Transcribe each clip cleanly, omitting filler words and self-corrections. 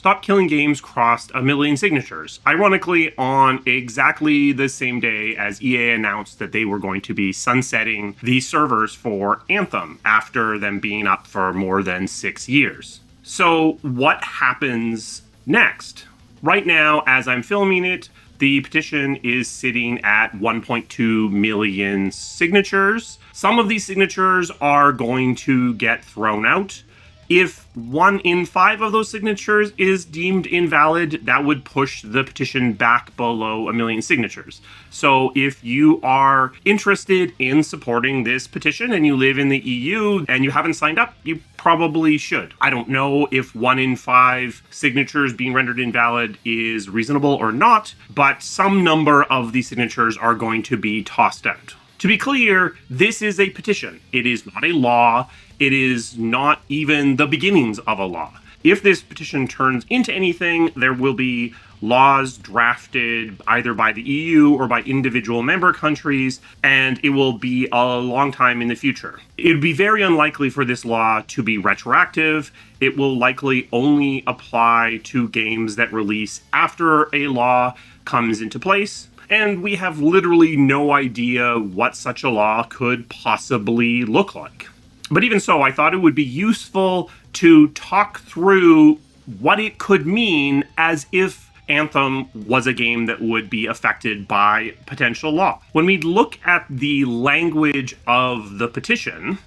Stop Killing Games crossed 1 million signatures, ironically on exactly the same day as EA announced that they were going to be sunsetting the servers for Anthem after them being up for more than 6 years. So what happens next? Right now, as I'm filming it, the petition is sitting at 1.2 million signatures. Some of these signatures are going to get thrown out. If 1 in 5 of those signatures is deemed invalid, that would push the petition back below 1 million signatures. So if you are interested in supporting this petition and you live in the EU and you haven't signed up, you probably should. I don't know if 1 in 5 signatures being rendered invalid is reasonable or not, but some number of these signatures are going to be tossed out. To be clear, this is a petition. It is not a law. It is not even the beginnings of a law. If this petition turns into anything, there will be laws drafted either by the EU or by individual member countries, and it will be a long time in the future. It would be very unlikely for this law to be retroactive. It will likely only apply to games that release after a law comes into place. And we have literally no idea what such a law could possibly look like. But even so, I thought it would be useful to talk through what it could mean as if Anthem was a game that would be affected by potential law. When we look at the language of the petition,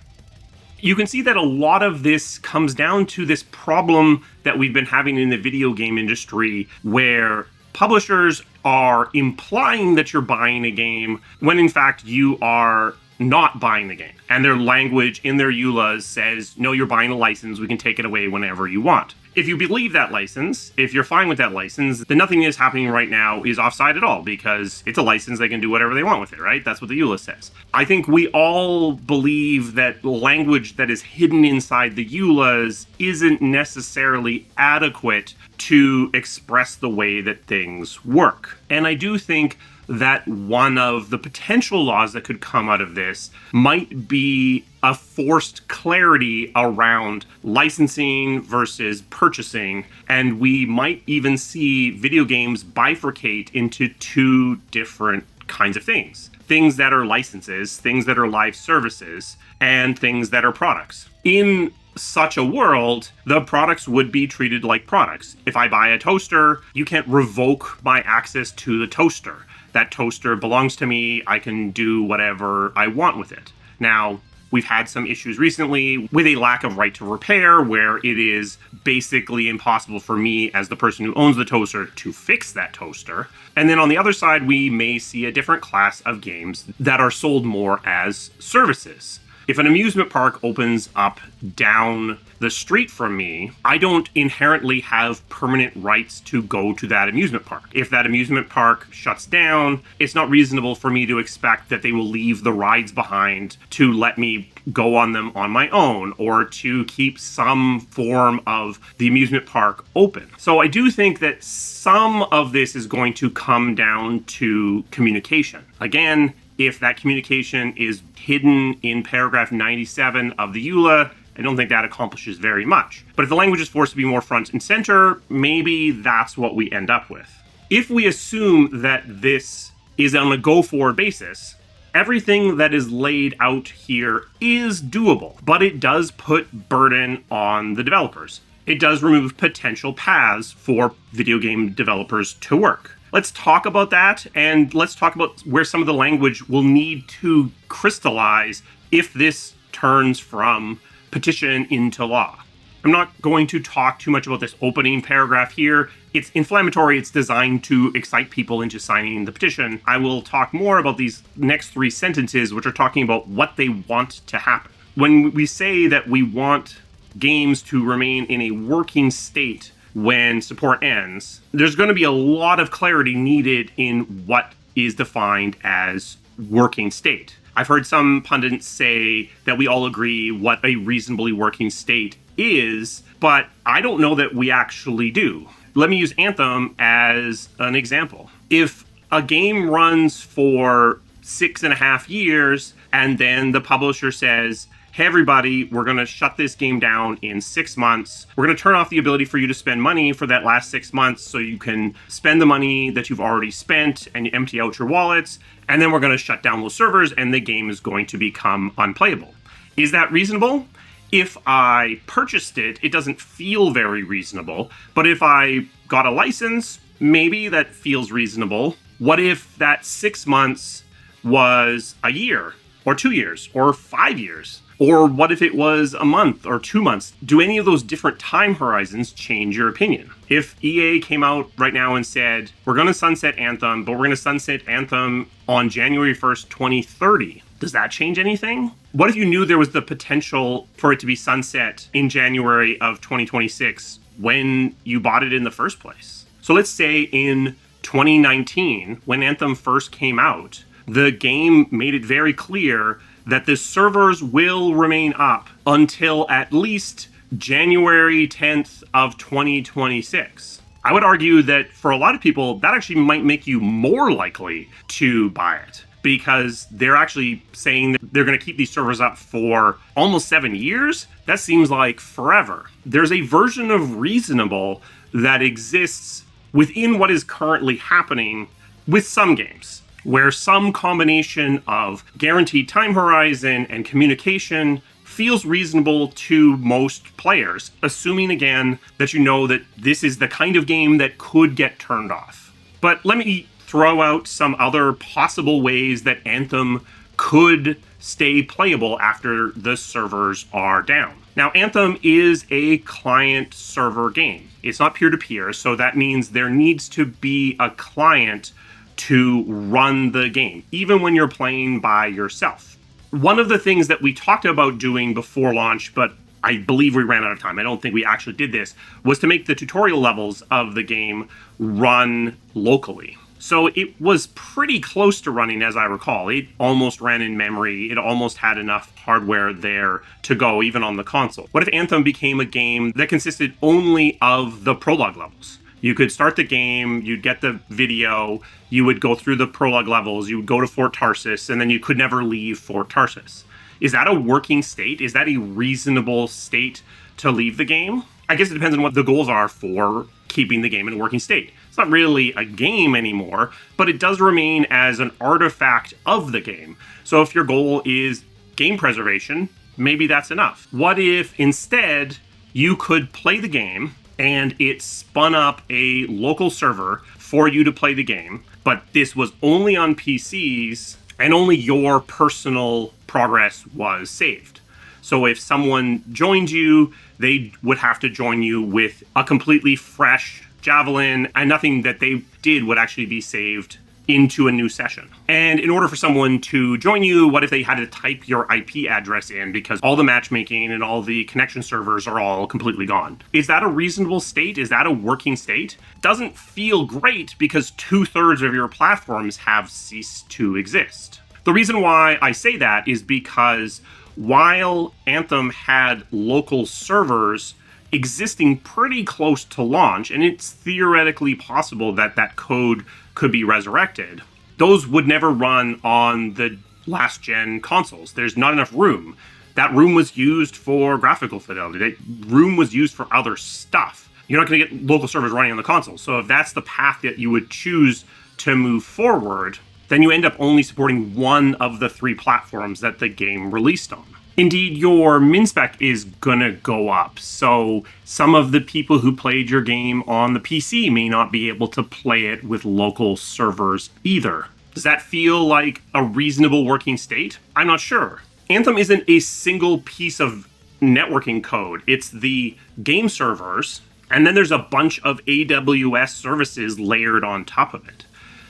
you can see that a lot of this comes down to this problem that we've been having in the video game industry where publishers are implying that you're buying a game when in fact you are not buying the game. And their language in their EULAs says, no, you're buying a license, we can take it away whenever you want. If you believe that license, if you're fine with that license, then nothing is happening right now is offside at all because it's a license, they can do whatever they want with it, right? That's what the EULA says. I think we all believe that language that is hidden inside the EULAs isn't necessarily adequate to express the way that things work. And I do think that one of the potential laws that could come out of this might be a forced clarity around licensing versus purchasing, and we might even see video games bifurcate into 2 different kinds of things. Things that are licenses, things that are live services, and things that are products. In such a world, the products would be treated like products. If I buy a toaster, you can't revoke my access to the toaster. That toaster belongs to me. I can do whatever I want with it. Now, we've had some issues recently with a lack of right to repair where it is basically impossible for me as the person who owns the toaster to fix that toaster. And then on the other side, we may see a different class of games that are sold more as services. If an amusement park opens up down the street from me, I don't inherently have permanent rights to go to that amusement park. If that amusement park shuts down, it's not reasonable for me to expect that they will leave the rides behind to let me go on them on my own or to keep some form of the amusement park open. So I do think that some of this is going to come down to communication. Again, if that communication is hidden in paragraph 97 of the EULA, I don't think that accomplishes very much. But if the language is forced to be more front and center, maybe that's what we end up with. If we assume that this is on a go-forward basis, everything that is laid out here is doable, but it does put burden on the developers. It does remove potential paths for video game developers to work. Let's talk about that, and let's talk about where some of the language will need to crystallize if this turns from petition into law. I'm not going to talk too much about this opening paragraph here. It's inflammatory. It's designed to excite people into signing the petition. I will talk more about these next 3 sentences, which are talking about what they want to happen. When we say that we want games to remain in a working state when support ends, there's going to be a lot of clarity needed in what is defined as working state. I've heard some pundits say that we all agree what a reasonably working state is, but I don't know that we actually do. Let me use Anthem as an example. If a game runs for 6.5 years and then the publisher says, hey, everybody, we're going to shut this game down in 6 months. We're going to turn off the ability for you to spend money for that last 6 months so you can spend the money that you've already spent and empty out your wallets. And then we're going to shut down those servers and the game is going to become unplayable. Is that reasonable? If I purchased it, it doesn't feel very reasonable. But if I got a license, maybe that feels reasonable. What if that 6 months was a year or 2 years or 5 years? Or what if it was a month or 2 months? Do any of those different time horizons change your opinion? If EA came out right now and said, we're going to sunset Anthem, but we're going to sunset Anthem on January 1st, 2030, does that change anything? What if you knew there was the potential for it to be sunset in January of 2026 when you bought it in the first place? So let's say in 2019, when Anthem first came out, the game made it very clear that the servers will remain up until at least January 10th of 2026. I would argue that for a lot of people, that actually might make you more likely to buy it, because they're actually saying that they're going to keep these servers up for almost 7 years. That seems like forever. There's a version of reasonable that exists within what is currently happening with some games, where some combination of guaranteed time horizon and communication feels reasonable to most players, assuming again that you know that this is the kind of game that could get turned off. But let me throw out some other possible ways that Anthem could stay playable after the servers are down. Now, Anthem is a client server game. It's not peer-to-peer, so that means there needs to be a client to run the game, even when you're playing by yourself. One of the things that we talked about doing before launch, but I believe we ran out of time, I don't think we actually did this, was to make the tutorial levels of the game run locally. So it was pretty close to running, as I recall. It almost ran in memory. It almost had enough hardware there to go, even on the console. What if Anthem became a game that consisted only of the prologue levels? You could start the game, you'd get the video, you would go through the prologue levels, you would go to Fort Tarsis, and then you could never leave Fort Tarsis. Is that a working state? Is that a reasonable state to leave the game? I guess it depends on what the goals are for keeping the game in a working state. It's not really a game anymore, but it does remain as an artifact of the game. So if your goal is game preservation, maybe that's enough. What if instead you could play the game and it spun up a local server for you to play the game, but this was only on PCs and only your personal progress was saved? So if someone joined you, they would have to join you with a completely fresh Javelin, and nothing that they did would actually be saved into a new session. And in order for someone to join you, what if they had to type your IP address in because all the matchmaking and all the connection servers are all completely gone? Is that a reasonable state? Is that a working state? Doesn't feel great because 2/3 of your platforms have ceased to exist. The reason why I say that is because while Anthem had local servers existing pretty close to launch, and it's theoretically possible that that code could be resurrected, those would never run on the last gen consoles. There's not enough room. That room was used for graphical fidelity. That room was used for other stuff. You're not going to get local servers running on the console. So if that's the path that you would choose to move forward, then you end up only supporting one of the 3 platforms that the game released on. Indeed, your min spec is gonna go up, so some of the people who played your game on the PC may not be able to play it with local servers either. Does that feel like a reasonable working state? I'm not sure. Anthem isn't a single piece of networking code. It's the game servers, and then there's a bunch of AWS services layered on top of it.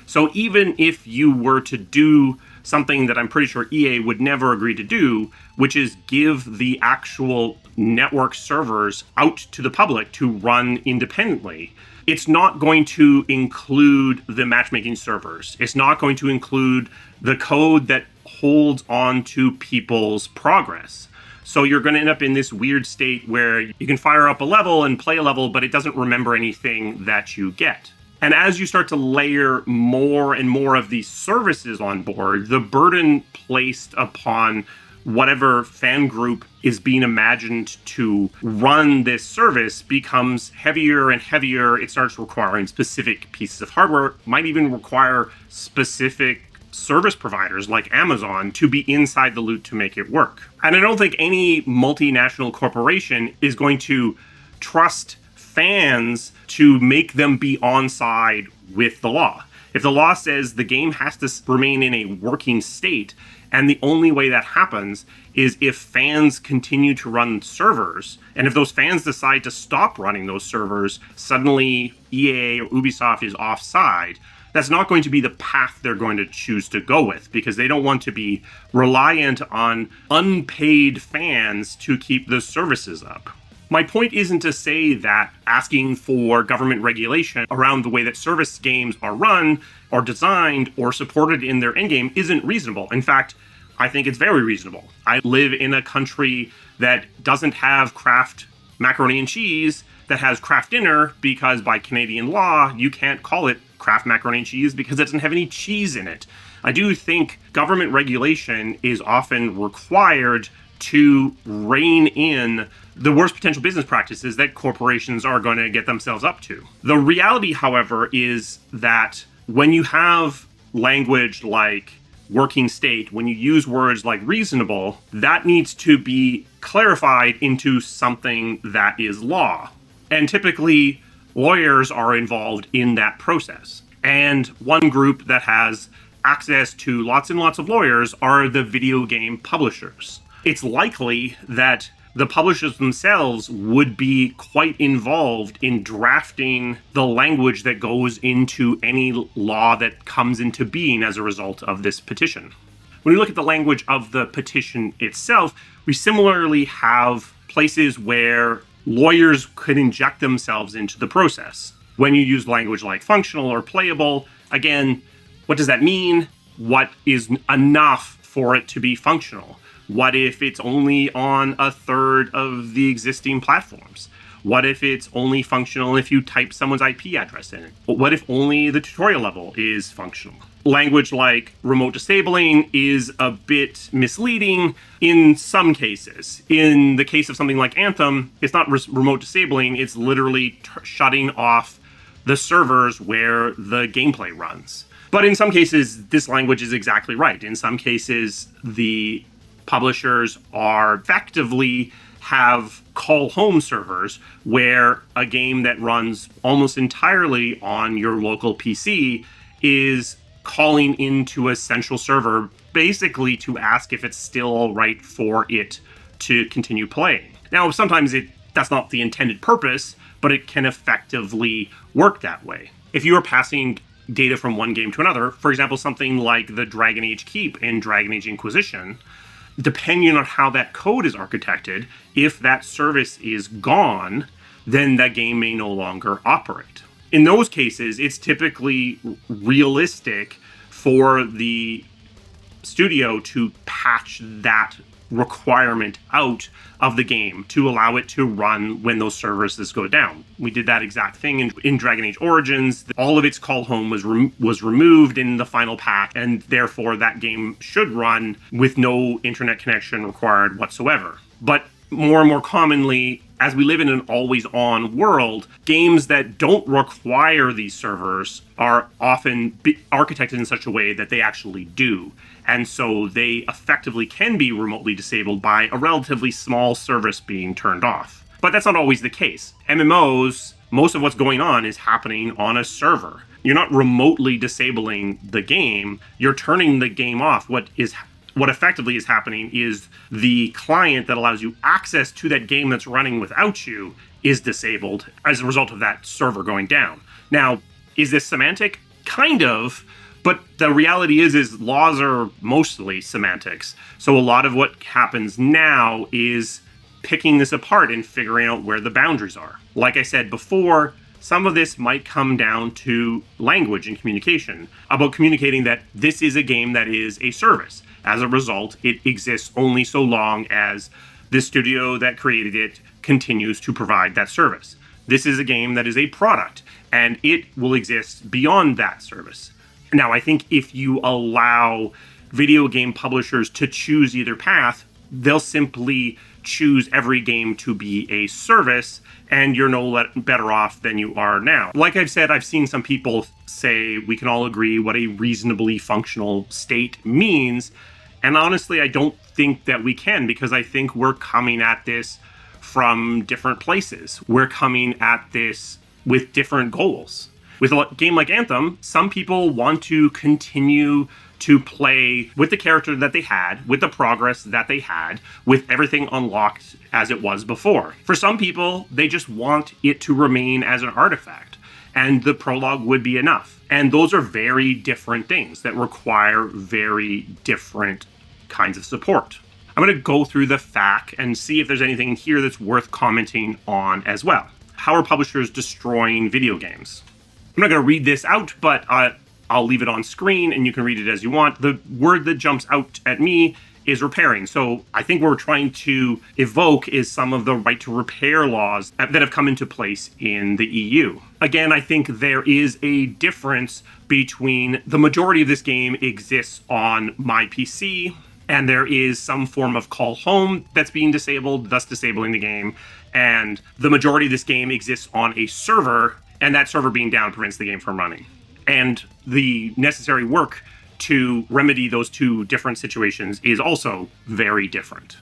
So even if you were to do something that I'm pretty sure EA would never agree to do, which is give the actual network servers out to the public to run independently, it's not going to include the matchmaking servers. It's not going to include the code that holds on to people's progress. So you're going to end up in this weird state where you can fire up a level and play a level, but it doesn't remember anything that you get. And as you start to layer more and more of these services on board, the burden placed upon whatever fan group is being imagined to run this service becomes heavier and heavier. It starts requiring specific pieces of hardware, might even require specific service providers like Amazon to be inside the loop to make it work. And I don't think any multinational corporation is going to trust fans to make them be on side with the law. If the law says the game has to remain in a working state, and the only way that happens is if fans continue to run servers, and if those fans decide to stop running those servers, suddenly EA or Ubisoft is offside. That's not going to be the path they're going to choose to go with, because they don't want to be reliant on unpaid fans to keep the services up. My point isn't to say that asking for government regulation around the way that service games are run or designed or supported in their endgame isn't reasonable. In fact, I think it's very reasonable. I live in a country that doesn't have Kraft macaroni and cheese, that has Kraft dinner, because by Canadian law, you can't call it Kraft macaroni and cheese because it doesn't have any cheese in it. I do think government regulation is often required to rein in the worst potential business practices that corporations are going to get themselves up to. The reality, however, is that when you have language like working state, when you use words like reasonable, that needs to be clarified into something that is law. And typically, lawyers are involved in that process. And one group that has access to lots and lots of lawyers are the video game publishers. It's likely that the publishers themselves would be quite involved in drafting the language that goes into any law that comes into being as a result of this petition. When we look at the language of the petition itself, we similarly have places where lawyers could inject themselves into the process. When you use language like functional or playable, again, what does that mean? What is enough for it to be functional? What if it's only on a third of the existing platforms? What if it's only functional if you type someone's IP address in it? What if only the tutorial level is functional? Language like remote disabling is a bit misleading in some cases. In the case of something like Anthem, it's not remote disabling, it's literally shutting off the servers where the gameplay runs. But in some cases, this language is exactly right. In some cases, the publishers are effectively have call home servers where a game that runs almost entirely on your local PC is calling into a central server basically to ask if it's still all right for it to continue playing. Now, sometimes that's not the intended purpose, but it can effectively work that way. If you are passing data from one game to another, for example, something like the Dragon Age Keep in Dragon Age Inquisition, depending on how that code is architected, if that service is gone, then that game may no longer operate. In those cases, it's typically realistic for the studio to patch that requirement out of the game to allow it to run when those services go down. We did that exact thing in Dragon Age Origins. All of its call home was removed in the final patch, and therefore that game should run with no internet connection required whatsoever. But more and more commonly, as we live in an always-on world, games that don't require these servers are often architected in such a way that they actually do. And so they effectively can be remotely disabled by a relatively small service being turned off. But that's not always the case. MMOs, most of what's going on is happening on a server. You're not remotely disabling the game, you're turning the game off. What effectively is happening is the client that allows you access to that game that's running without you is disabled as a result of that server going down. Now, is this semantic? Kind of, but the reality is laws are mostly semantics. So a lot of what happens now is picking this apart and figuring out where the boundaries are. Like I said before, some of this might come down to language and communication, about communicating that this is a game that is a service. As a result, it exists only so long as the studio that created it continues to provide that service. This is a game that is a product, and it will exist beyond that service. Now, I think if you allow video game publishers to choose either path, they'll simply choose every game to be a service, and you're no better off than you are now. Like I've said, I've seen some people say we can all agree what a reasonably functional state means. And honestly, I don't think that we can, because I think we're coming at this from different places. We're coming at this with different goals. With a game like Anthem, some people want to continue to play with the character that they had, with the progress that they had, with everything unlocked as it was before. For some people, they just want it to remain as an artifact, and the prologue would be enough. And those are very different things that require very different kinds of support. I'm going to go through the FAQ and see if there's anything in here that's worth commenting on as well. How are publishers destroying video games? I'm not going to read this out, but I'll leave it on screen and you can read it as you want. The word that jumps out at me is repairing. So I think what we're trying to evoke is some of the right to repair laws that have come into place in the EU. Again, I think there is a difference between the majority of this game exists on my PC, and there is some form of call home that's being disabled, thus disabling the game, and the majority of this game exists on a server, and that server being down prevents the game from running. And the necessary work to remedy those two different situations is also very different.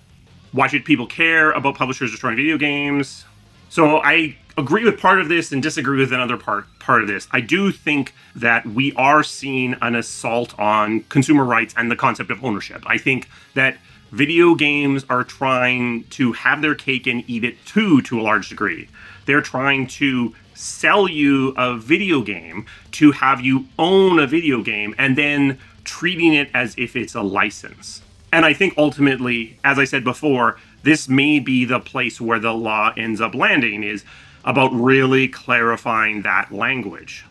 Why should people care about publishers destroying video games? So I agree with part of this and disagree with another part of this. I do think that we are seeing an assault on consumer rights and the concept of ownership. I think that video games are trying to have their cake and eat it too, to a large degree. They're trying to sell you a video game to have you own a video game and then treating it as if it's a license. And I think ultimately, as I said before, this may be the place where the law ends up landing, is about really clarifying that language.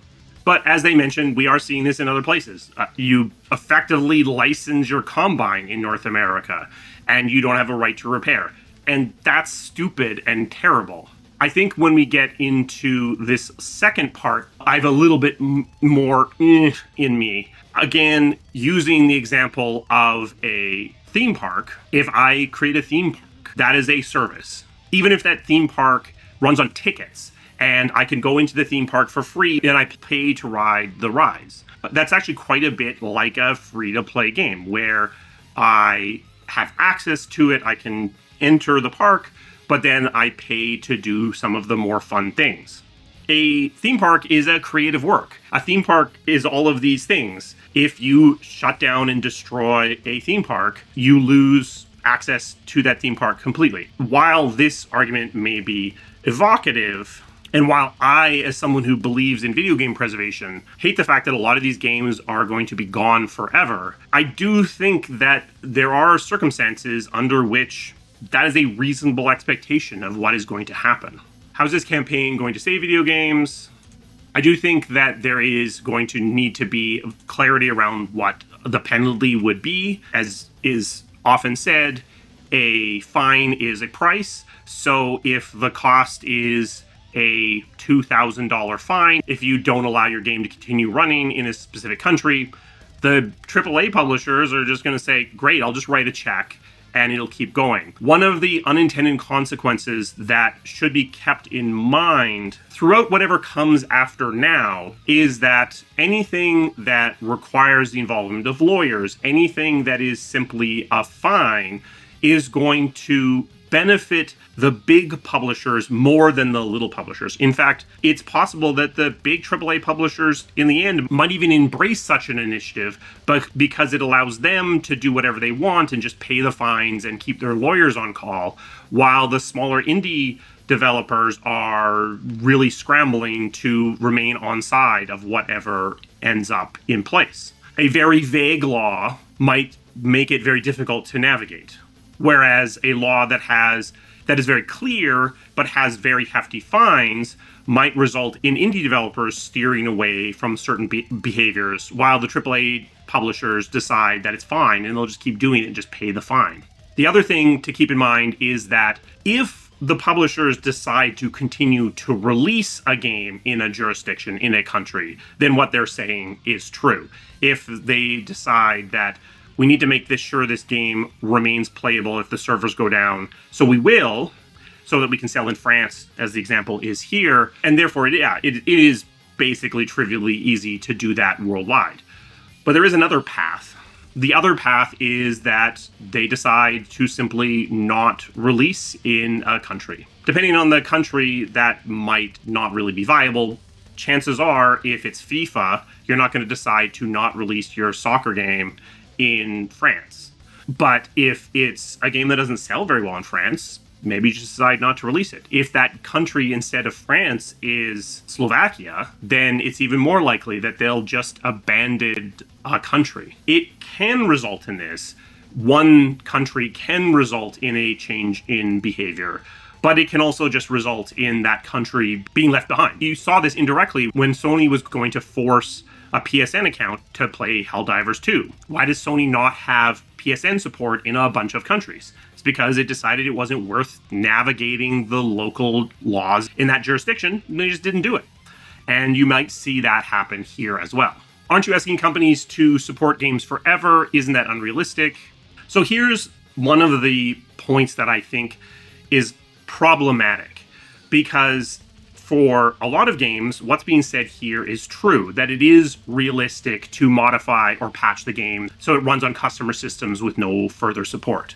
But as they mentioned, we are seeing this in other places. You effectively license your Combine in North America, and you don't have a right to repair. And that's stupid and terrible. I think when we get into this second part, I have a little bit more in me. Again, using the example of a theme park, if I create a theme park, that is a service. Even if that theme park runs on tickets and I can go into the theme park for free and I pay to ride the rides. That's actually quite a bit like a free-to-play game where I have access to it, I can enter the park, but then I pay to do some of the more fun things. A theme park is a creative work. A theme park is all of these things. If you shut down and destroy a theme park, you lose access to that theme park completely. While this argument may be evocative, and while I, as someone who believes in video game preservation, hate the fact that a lot of these games are going to be gone forever, I do think that there are circumstances under which that is a reasonable expectation of what is going to happen. How's this campaign going to save video games? I do think that there is going to need to be clarity around what the penalty would be. As is often said, a fine is a price. So if the cost is a $2,000 fine, if you don't allow your game to continue running in a specific country, the AAA publishers are just going to say, great, I'll just write a check and it'll keep going. One of the unintended consequences that should be kept in mind throughout whatever comes after now is that anything that requires the involvement of lawyers, anything that is simply a fine, is going to benefit the big publishers more than the little publishers. In fact, it's possible that the big AAA publishers in the end might even embrace such an initiative, but because it allows them to do whatever they want and just pay the fines and keep their lawyers on call, while the smaller indie developers are really scrambling to remain on side of whatever ends up in place. A very vague law might make it very difficult to navigate. Whereas a law that is very clear but has very hefty fines might result in indie developers steering away from certain behaviors, while the AAA publishers decide that it's fine and they'll just keep doing it and just pay the fine. The other thing to keep in mind is that if the publishers decide to continue to release a game in a jurisdiction, in a country, then what they're saying is true. If they decide that We need to make sure this game remains playable if the servers go down. So we will, so that we can sell in France, as the example is here. And therefore, it is basically trivially easy to do that worldwide. But there is another path. The other path is that they decide to simply not release in a country. Depending on the country, that might not really be viable. Chances are, if it's FIFA, you're not going to decide to not release your soccer game in France. But if it's a game that doesn't sell very well in France, maybe you just decide not to release it. If that country instead of France is Slovakia, then it's even more likely that they'll just abandon a country. It can result in this. One country can result in a change in behavior, but it can also just result in that country being left behind. You saw this indirectly when Sony was going to force a PSN account to play Helldivers 2. Why does Sony not have PSN support in a bunch of countries? It's because it decided it wasn't worth navigating the local laws in that jurisdiction, and they just didn't do it. And you might see that happen here as well. Aren't you asking companies to support games forever? Isn't that unrealistic? So here's one of the points that I think is problematic, because for a lot of games, what's being said here is true, that it is realistic to modify or patch the game so it runs on customer systems with no further support.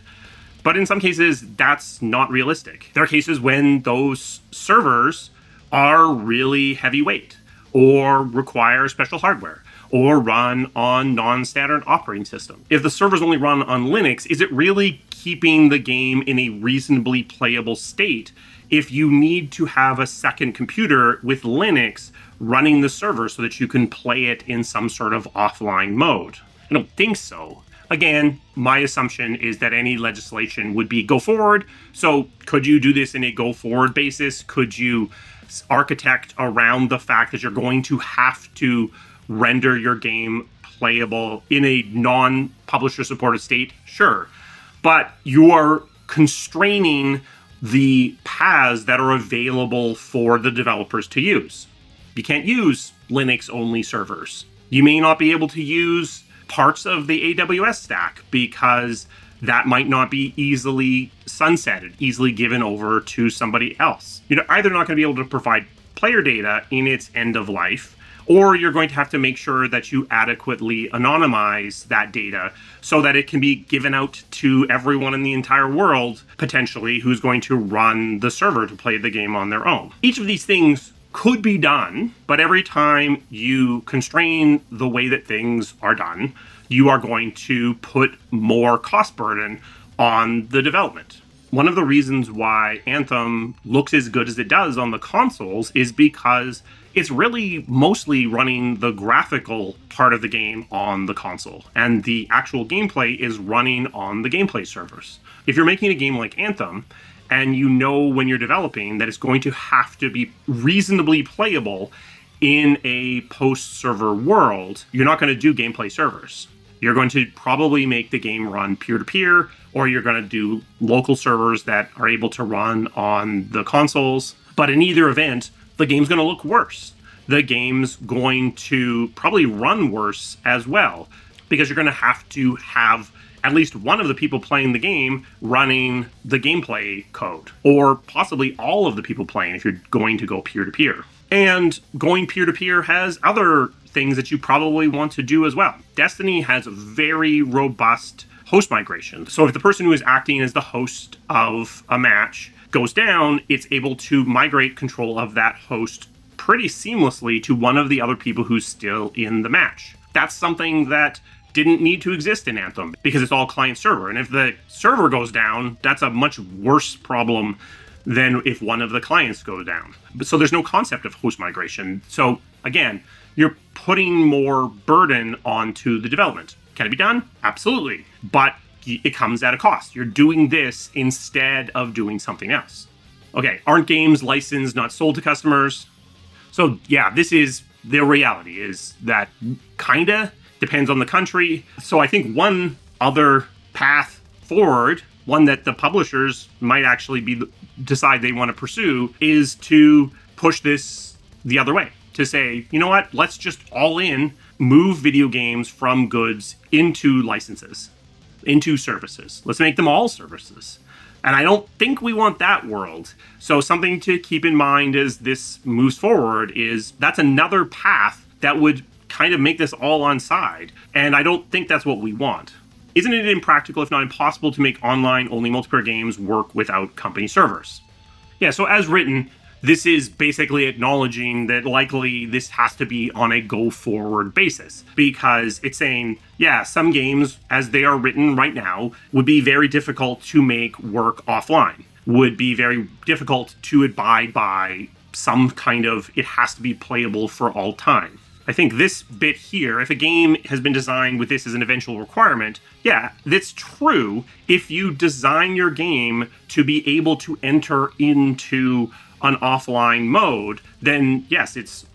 But in some cases, that's not realistic. There are cases when those servers are really heavyweight or require special hardware or run on non-standard operating system. If the servers only run on Linux, is it really keeping the game in a reasonably playable state if you need to have a second computer with Linux running the server so that you can play it in some sort of offline mode? I don't think so. Again, my assumption is that any legislation would be go forward. So could you do this in a go forward basis? Could you architect around the fact that you're going to have to render your game playable in a non-publisher supported state? Sure. But you are constraining the paths that are available for the developers to use. You can't use Linux-only servers. You may not be able to use parts of the AWS stack because that might not be easily sunsetted, easily given over to somebody else. You're either not going to be able to provide player data in its end of life, or you're going to have to make sure that you adequately anonymize that data so that it can be given out to everyone in the entire world, potentially, who's going to run the server to play the game on their own. Each of these things could be done, but every time you constrain the way that things are done, you are going to put more cost burden on the development. One of the reasons why Anthem looks as good as it does on the consoles is because it's really mostly running the graphical part of the game on the console, and the actual gameplay is running on the gameplay servers. If you're making a game like Anthem, and you know when you're developing that it's going to have to be reasonably playable in a post-server world, you're not going to do gameplay servers. You're going to probably make the game run peer-to-peer, or you're going to do local servers that are able to run on the consoles. But in either event, the game's going to look worse. The game's going to probably run worse as well, because you're going to have at least one of the people playing the game running the gameplay code, or possibly all of the people playing if you're going to go peer-to-peer. And going peer-to-peer has other things that you probably want to do as well. Destiny has very robust host migration. So if the person who is acting as the host of a match goes down, it's able to migrate control of that host pretty seamlessly to one of the other people who's still in the match. That's something that didn't need to exist in Anthem because it's all client server. And if the server goes down, that's a much worse problem than if one of the clients goes down. So there's no concept of host migration. So again, you're putting more burden onto the development. Can it be done? Absolutely. But it comes at a cost. You're doing this instead of doing something else. Okay, aren't games licensed, not sold to customers? So yeah, this is the reality, is that kinda depends on the country. So I think one other path forward, one that the publishers might actually decide they want to pursue, is to push this the other way. To say, you know what, let's just all in move video games from goods into licenses. into services. Let's make them all services. And I don't think we want that world. So something to keep in mind as this moves forward is that's another path that would kind of make this all on side. And I don't think that's what we want. Isn't it impractical, if not impossible, to make online-only multiplayer games work without company servers? Yeah, so as written, this is basically acknowledging that likely this has to be on a go-forward basis, because it's saying, yeah, some games, as they are written right now, would be very difficult to make work offline, would be very difficult to abide by some kind of, it has to be playable for all time. I think this bit here, if a game has been designed with this as an eventual requirement, yeah, that's true if you design your game to be able to enter into an offline mode, then yes, it's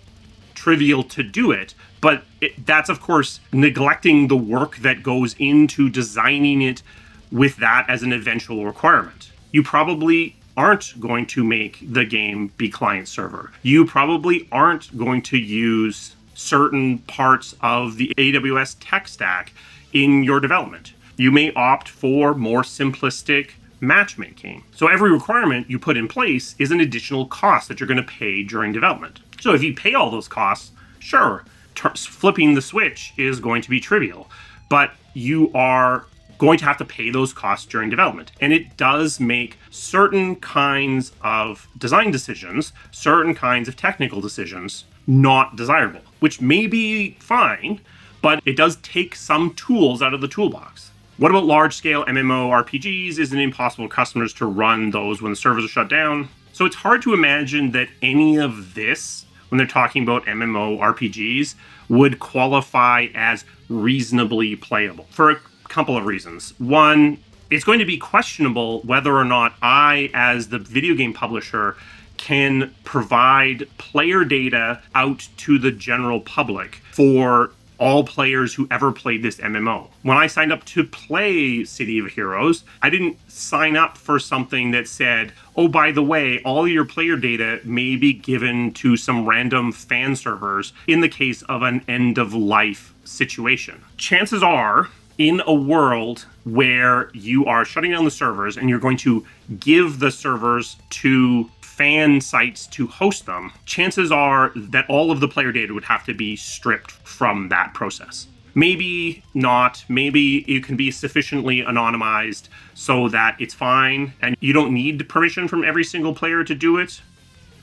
trivial to do it. But that's, of course, neglecting the work that goes into designing it with that as an eventual requirement. You probably aren't going to make the game be client server. You probably aren't going to use certain parts of the AWS tech stack in your development. You may opt for more simplistic matchmaking. So every requirement you put in place is an additional cost that you're going to pay during development. So if you pay all those costs, sure, flipping the switch is going to be trivial, but you are going to have to pay those costs during development. And it does make certain kinds of design decisions, certain kinds of technical decisions not desirable, which may be fine, but it does take some tools out of the toolbox. What about large-scale MMORPGs? Is it impossible for customers to run those when the servers are shut down? So it's hard to imagine that any of this, when they're talking about MMORPGs, would qualify as reasonably playable for a couple of reasons. One, it's going to be questionable whether or not I, as the video game publisher, can provide player data out to the general public for all players who ever played this MMO. When I signed up to play City of Heroes, I didn't sign up for something that said, oh, by the way, all your player data may be given to some random fan servers in the case of an end-of-life situation. Chances are, in a world where you are shutting down the servers and you're going to give the servers to fan sites to host them, chances are that all of the player data would have to be stripped from that process. Maybe not. Maybe it can be sufficiently anonymized so that it's fine and you don't need permission from every single player to do it.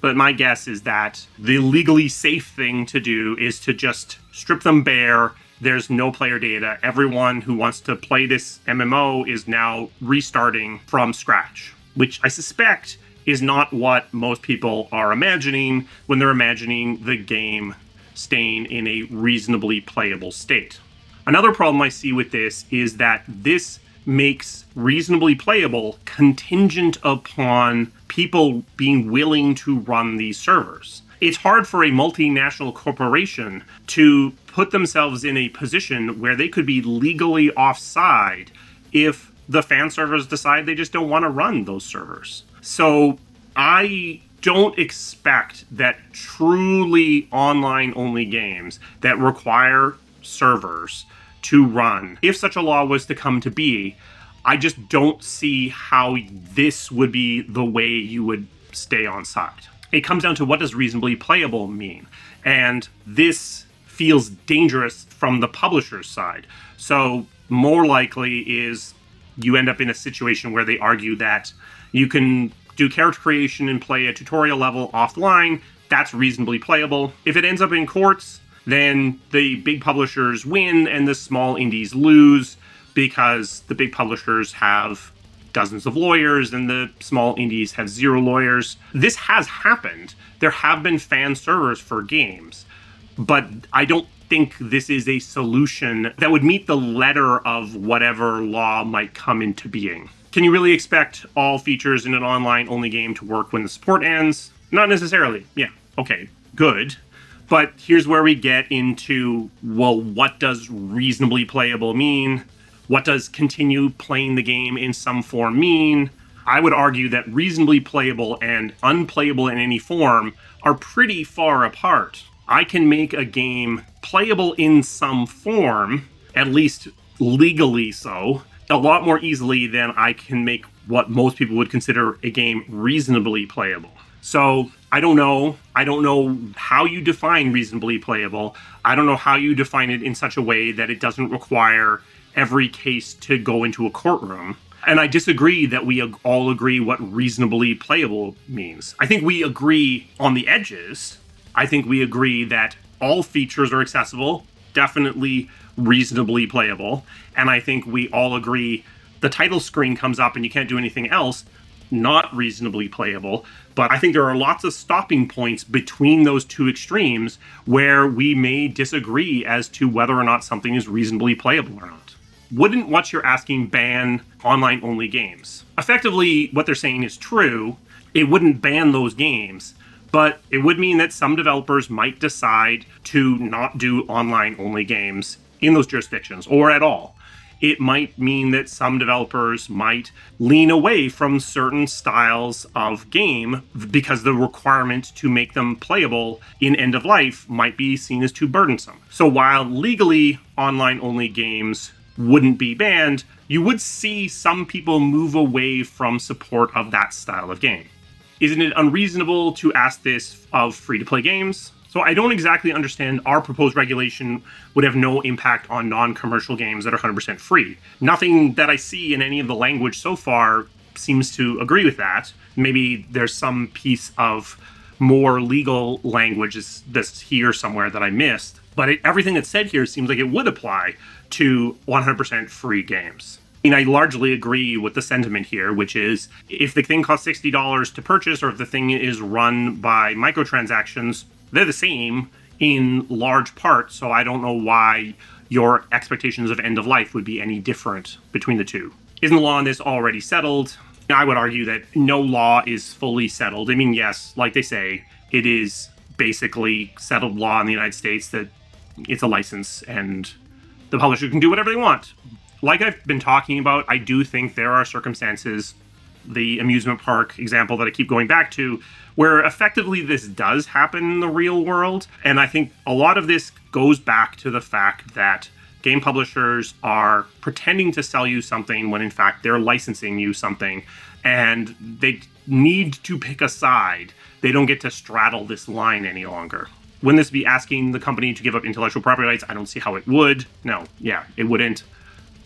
But my guess is that the legally safe thing to do is to just strip them bare. There's no player data. Everyone who wants to play this MMO is now restarting from scratch, which I suspect is not what most people are imagining when they're imagining the game staying in a reasonably playable state. Another problem I see with this is that this makes reasonably playable contingent upon people being willing to run these servers. It's hard for a multinational corporation to put themselves in a position where they could be legally offside if the fan servers decide they just don't want to run those servers. So I don't expect that truly online-only games that require servers to run, if such a law was to come to be, I just don't see how this would be the way you would stay on side. It comes down to, what does reasonably playable mean? And this feels dangerous from the publisher's side. So more likely is you end up in a situation where they argue that you can do character creation and play a tutorial level offline. That's reasonably playable. If it ends up in courts, then the big publishers win and the small indies lose, because the big publishers have dozens of lawyers and the small indies have zero lawyers. This has happened. There have been fan servers for games, but I don't think this is a solution that would meet the letter of whatever law might come into being. Can you really expect all features in an online-only game to work when the support ends? Not necessarily. Yeah, okay, good. But here's where we get into, well, what does reasonably playable mean? What does continue playing the game in some form mean? I would argue that reasonably playable and unplayable in any form are pretty far apart. I can make a game playable in some form, at least legally so, a lot more easily than I can make what most people would consider a game reasonably playable. So I don't know. I don't know how you define reasonably playable. I don't know how you define it in such a way that it doesn't require every case to go into a courtroom. And I disagree that we all agree what reasonably playable means. I think we agree on the edges. I think we agree that all features are accessible, definitely reasonably playable. And I think we all agree the title screen comes up and you can't do anything else, not reasonably playable. But I think there are lots of stopping points between those two extremes where we may disagree as to whether or not something is reasonably playable or not. Wouldn't what you're asking ban online-only games? Effectively, what they're saying is true. It wouldn't ban those games, but it would mean that some developers might decide to not do online-only games in those jurisdictions, or at all. It might mean that some developers might lean away from certain styles of game because the requirement to make them playable in end of life might be seen as too burdensome. So while legally online-only games wouldn't be banned, you would see some people move away from support of that style of game. Isn't it unreasonable to ask this of free-to-play games? So I don't exactly understand our proposed regulation would have no impact on non-commercial games that are 100% free. Nothing that I see in any of the language so far seems to agree with that. Maybe there's some piece of more legal language that's here somewhere that I missed. But everything that's said here seems like it would apply to 100% free games. I largely agree with the sentiment here, which is if the thing costs $60 to purchase or if the thing is run by microtransactions, they're the same in large part. So I don't know why your expectations of end of life would be any different between the two. Isn't the law on this already settled? I would argue that no law is fully settled. I mean, yes, like they say, it is basically settled law in the United States that it's a license and the publisher can do whatever they want. Like I've been talking about, I do think there are circumstances, the amusement park example that I keep going back to, where effectively this does happen in the real world. And I think a lot of this goes back to the fact that game publishers are pretending to sell you something when in fact they're licensing you something, and they need to pick a side. They don't get to straddle this line any longer. Wouldn't this be asking the company to give up intellectual property rights? I don't see how it would. No, yeah, it wouldn't.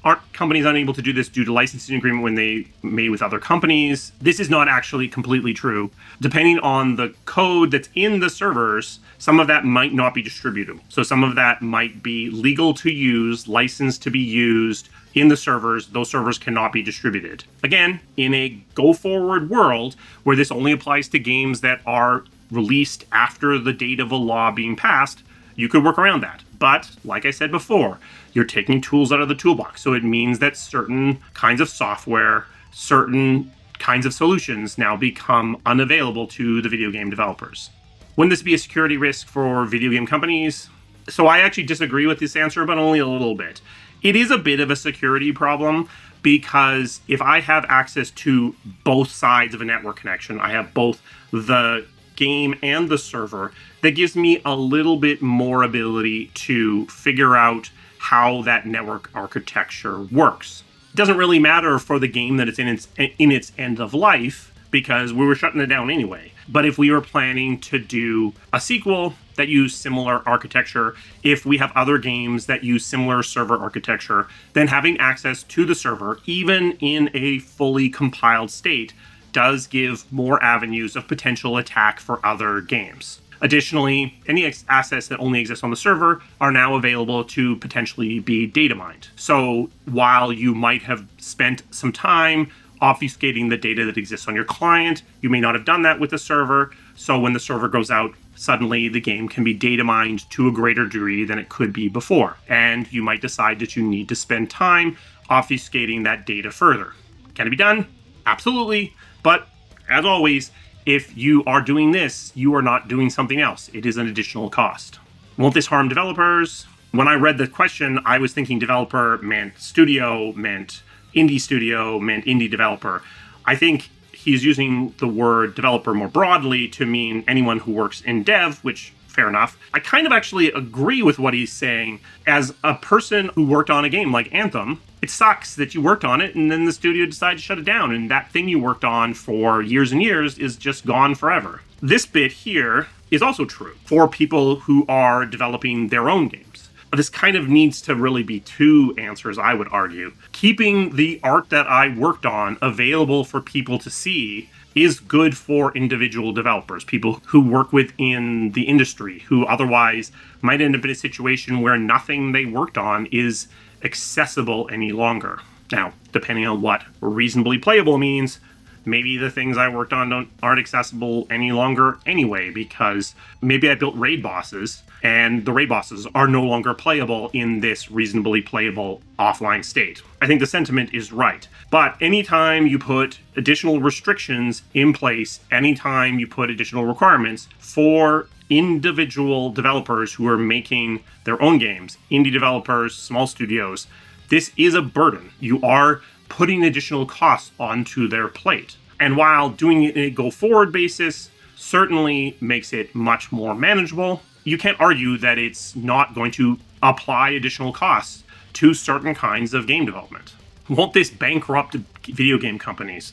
Aren't companies unable to do this due to licensing agreement when they made with other companies? This is not actually completely true. Depending on the code that's in the servers, some of that might not be distributable. So some of that might be legal to use, licensed to be used in the servers. Those servers cannot be distributed. Again, in a go-forward world where this only applies to games that are released after the date of a law being passed, you could work around that. But, like I said before, you're taking tools out of the toolbox. So it means that certain kinds of software, certain kinds of solutions now become unavailable to the video game developers. Wouldn't this be a security risk for video game companies? So I actually disagree with this answer, but only a little bit. It is a bit of a security problem because if I have access to both sides of a network connection, I have both the game and the server, that gives me a little bit more ability to figure out how that network architecture works. It doesn't really matter for the game that it's in its end of life because we were shutting it down anyway. But if we were planning to do a sequel that use similar architecture, if we have other games that use similar server architecture, then having access to the server, even in a fully compiled state, does give more avenues of potential attack for other games. Additionally, any assets that only exist on the server are now available to potentially be data mined. So while you might have spent some time obfuscating the data that exists on your client, you may not have done that with the server. So when the server goes out, suddenly the game can be data mined to a greater degree than it could be before. And you might decide that you need to spend time obfuscating that data further. Can it be done? Absolutely. But as always, if you are doing this, you are not doing something else. It is an additional cost. Won't this harm developers? When I read the question, I was thinking developer meant studio, meant indie studio, meant indie developer. I think he's using the word developer more broadly to mean anyone who works in dev, which fair enough. I kind of actually agree with what he's saying. As a person who worked on a game like Anthem, it sucks that you worked on it and then the studio decided to shut it down, and that thing you worked on for years and years is just gone forever. This bit here is also true for people who are developing their own games. This kind of needs to really be two answers, I would argue. Keeping the art that I worked on available for people to see is good for individual developers, people who work within the industry, who otherwise might end up in a situation where nothing they worked on is accessible any longer. Now, depending on what reasonably playable means, maybe the things I worked on aren't accessible any longer anyway, because maybe I built raid bosses and the raid bosses are no longer playable in this reasonably playable offline state. I think the sentiment is right. But anytime you put additional restrictions in place, anytime you put additional requirements for individual developers who are making their own games, indie developers, small studios, this is a burden. You are putting additional costs onto their plate. And while doing it in a go-forward basis certainly makes it much more manageable, you can't argue that it's not going to apply additional costs to certain kinds of game development. Won't this bankrupt video game companies?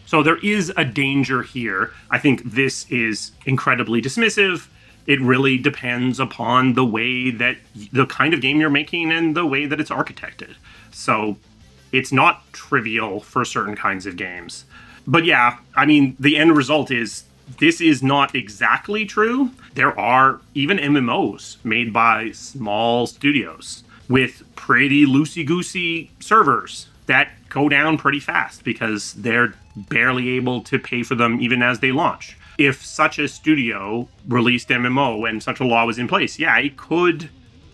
So there is a danger here. I think this is incredibly dismissive. It really depends upon the way that the kind of game you're making and the way that it's architected. So it's not trivial for certain kinds of games. But yeah, I mean, the end result is this is not exactly true. There are even MMOs made by small studios with pretty loosey-goosey servers that go down pretty fast because they're barely able to pay for them even as they launch. If such a studio released MMO and such a law was in place, yeah, it could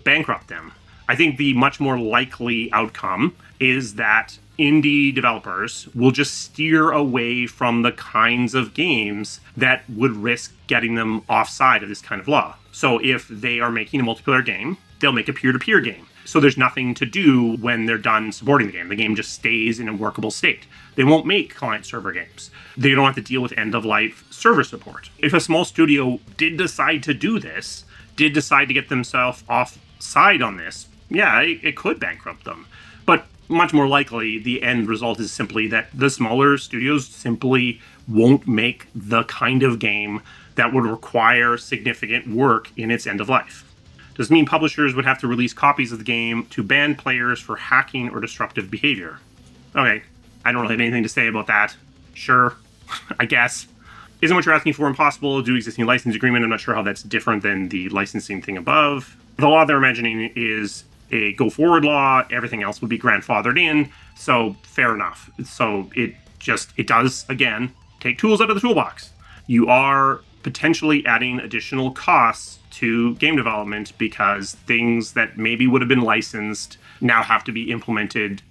bankrupt them. I think the much more likely outcome is that indie developers will just steer away from the kinds of games that would risk getting them offside of this kind of law. So if they are making a multiplayer game, they'll make a peer-to-peer game. So there's nothing to do when they're done supporting the game. The game just stays in a workable state. They won't make client-server games. They don't have to deal with end-of-life server support. If a small studio did decide to do this, did decide to get themselves offside on this, yeah, it could bankrupt them. But much more likely, the end result is simply that the smaller studios simply won't make the kind of game that would require significant work in its end of life. Does it mean publishers would have to release copies of the game to ban players for hacking or disruptive behavior? Okay, I don't really have anything to say about that. Sure, I guess. Isn't what you're asking for impossible due to existing license agreement? I'm not sure how that's different than the licensing thing above. The law they're imagining is a go-forward law. Everything else would be grandfathered in, so fair enough. So it does, again, take tools out of the toolbox. You are potentially adding additional costs to game development because things that maybe would have been licensed now have to be implemented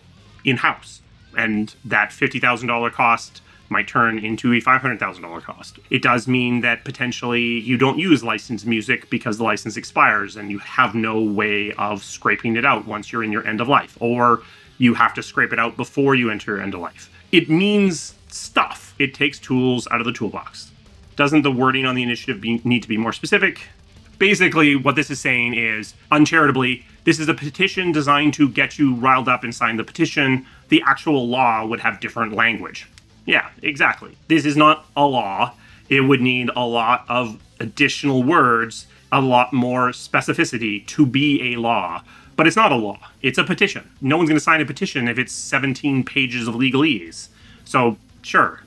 in-house. And that $50,000 cost might turn into a $500,000 cost. It does mean that potentially you don't use licensed music because the license expires and you have no way of scraping it out once you're in your end of life, or you have to scrape it out before you enter your end of life. It means stuff. It takes tools out of the toolbox. Doesn't the wording on the initiative need to be more specific? Basically, what this is saying is, uncharitably, this is a petition designed to get you riled up and sign the petition. The actual law would have different language. Yeah, exactly. This is not a law. It would need a lot of additional words, a lot more specificity to be a law. But it's not a law. It's a petition. No one's going to sign a petition if it's 17 pages of legalese. So, sure,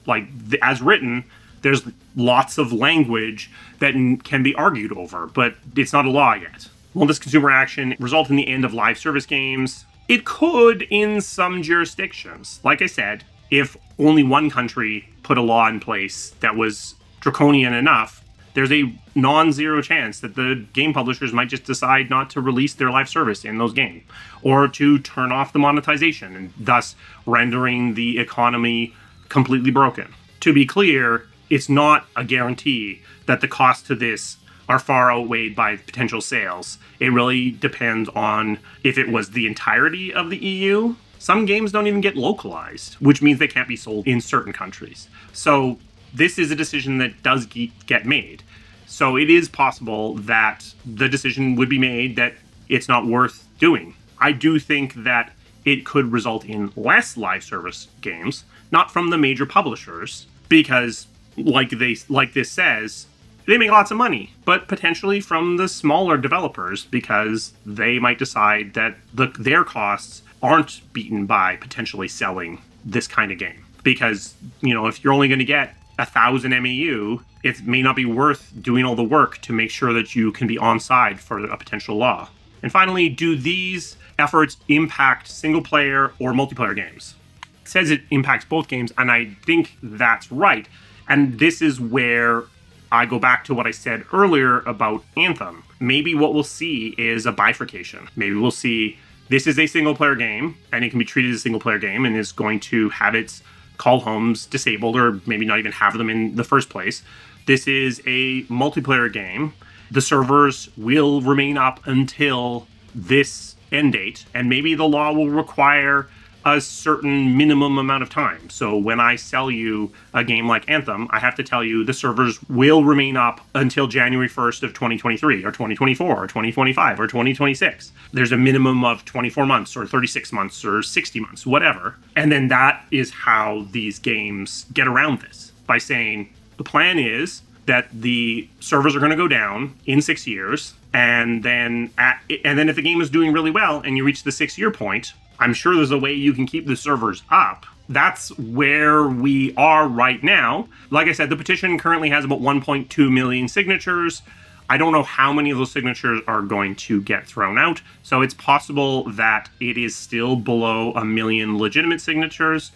as written, there's lots of language that can be argued over, but it's not a law yet. Will this consumer action result in the end of live service games? It could in some jurisdictions. Like I said, if only one country put a law in place that was draconian enough, there's a non-zero chance that the game publishers might just decide not to release their live service in those games, or to turn off the monetization, and thus rendering the economy completely broken. To be clear, it's not a guarantee that the costs to this are far outweighed by potential sales. It really depends on if it was the entirety of the EU. Some games don't even get localized, which means they can't be sold in certain countries. So this is a decision that does get made. So it is possible that the decision would be made that it's not worth doing. I do think that it could result in less live service games, not from the major publishers, because like this says, they make lots of money, but potentially from the smaller developers, because they might decide that their costs aren't beaten by potentially selling this kind of game. Because, if you're only going to get 1,000 MAU, it may not be worth doing all the work to make sure that you can be on side for a potential law. And finally, do these efforts impact single player or multiplayer games? It says it impacts both games, and I think that's right. And this is where I go back to what I said earlier about Anthem. Maybe what we'll see is a bifurcation. Maybe we'll see this is a single player game, and it can be treated as a single player game and is going to have its call homes disabled, or maybe not even have them in the first place. This is a multiplayer game. The servers will remain up until this end date, and maybe the law will require a certain minimum amount of time. So when I sell you a game like Anthem, I have to tell you the servers will remain up until January 1st of 2023 or 2024 or 2025 or 2026. There's a minimum of 24 months or 36 months or 60 months, whatever. And then that is how these games get around this, by saying the plan is that the servers are going to go down in 6 years, and then if the game is doing really well and you reach the 6-year point, I'm sure there's a way you can keep the servers up. That's where we are right now. Like I said, the petition currently has about 1.2 million signatures. I don't know how many of those signatures are going to get thrown out. So it's possible that it is still below 1 million legitimate signatures.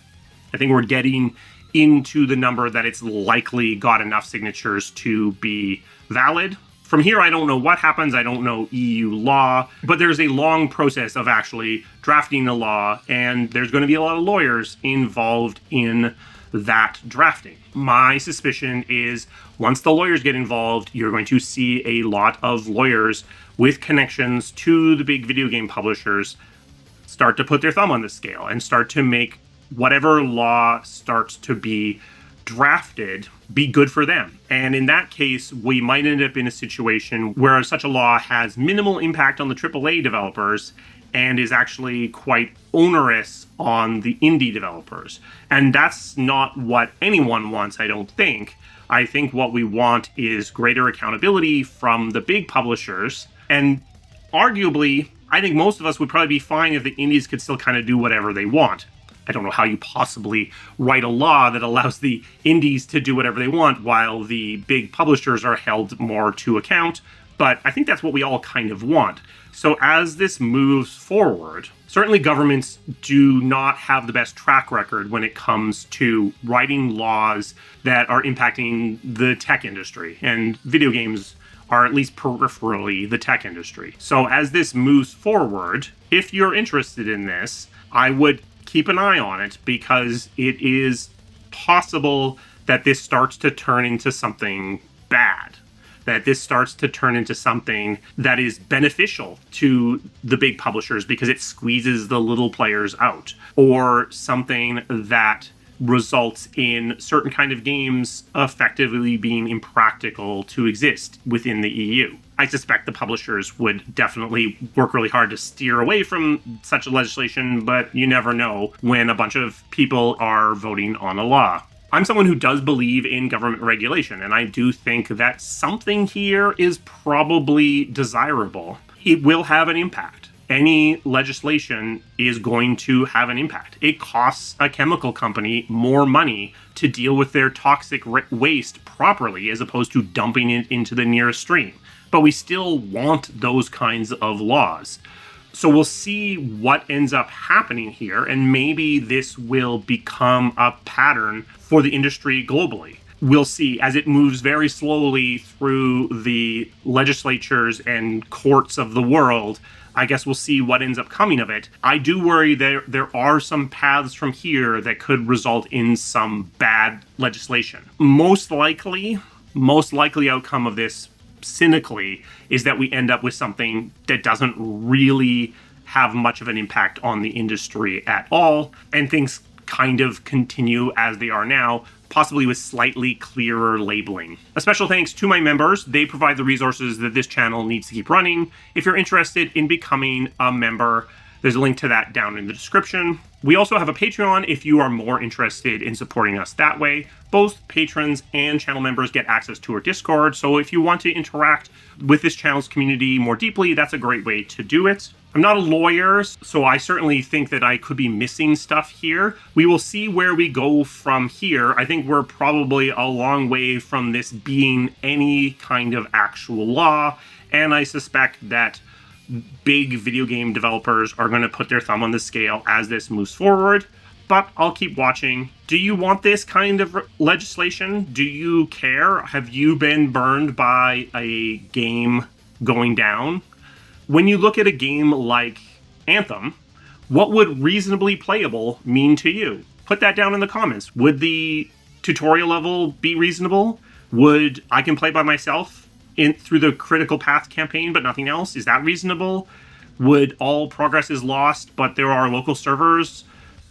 I think we're getting into the number that it's likely got enough signatures to be valid. From here, I don't know what happens. I don't know EU law, but there's a long process of actually drafting the law, and there's going to be a lot of lawyers involved in that drafting. My suspicion is once the lawyers get involved, you're going to see a lot of lawyers with connections to the big video game publishers start to put their thumb on the scale and start to make whatever law starts to be drafted be good for them. And in that case, we might end up in a situation where such a law has minimal impact on the AAA developers and is actually quite onerous on the indie developers. And that's not what anyone wants, I don't think. I think what we want is greater accountability from the big publishers. And arguably, I think most of us would probably be fine if the indies could still kind of do whatever they want. I don't know how you possibly write a law that allows the indies to do whatever they want while the big publishers are held more to account, but I think that's what we all kind of want. So as this moves forward, certainly governments do not have the best track record when it comes to writing laws that are impacting the tech industry, and video games are at least peripherally the tech industry. So as this moves forward, if you're interested in this, I would keep an eye on it, because it is possible that this starts to turn into something bad, that this starts to turn into something that is beneficial to the big publishers because it squeezes the little players out, or something that results in certain kind of games effectively being impractical to exist within the EU. I suspect the publishers would definitely work really hard to steer away from such a legislation, but you never know when a bunch of people are voting on a law. I'm someone who does believe in government regulation, and I do think that something here is probably desirable. It will have an impact. Any legislation is going to have an impact. It costs a chemical company more money to deal with their toxic waste properly as opposed to dumping it into the nearest stream. But we still want those kinds of laws. So we'll see what ends up happening here, and maybe this will become a pattern for the industry globally. We'll see as it moves very slowly through the legislatures and courts of the world. I guess we'll see what ends up coming of it. I do worry there are some paths from here that could result in some bad legislation. Most likely outcome of this, cynically, is that we end up with something that doesn't really have much of an impact on the industry at all, and things kind of continue as they are now, possibly with slightly clearer labeling. A special thanks to my members. They provide the resources that this channel needs to keep running. If you're interested in becoming a member, there's a link to that down in the description. We also have a Patreon if you are more interested in supporting us that way. Both patrons and channel members get access to our Discord, so if you want to interact with this channel's community more deeply, that's a great way to do it. I'm not a lawyer, so I certainly think that I could be missing stuff here. We will see where we go from here. I think we're probably a long way from this being any kind of actual law, and I suspect that big video game developers are going to put their thumb on the scale as this moves forward, but I'll keep watching. Do you want this kind of legislation? Do you care? Have you been burned by a game going down? When you look at a game like Anthem, what would reasonably playable mean to you? Put that down in the comments. Would the tutorial level be reasonable? Would I can play by myself through the critical path campaign, but nothing else? Is that reasonable? Would all progress is lost, but there are local servers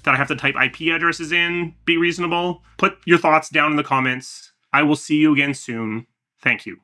that I have to type IP addresses in be reasonable? Put your thoughts down in the comments. I will see you again soon. Thank you.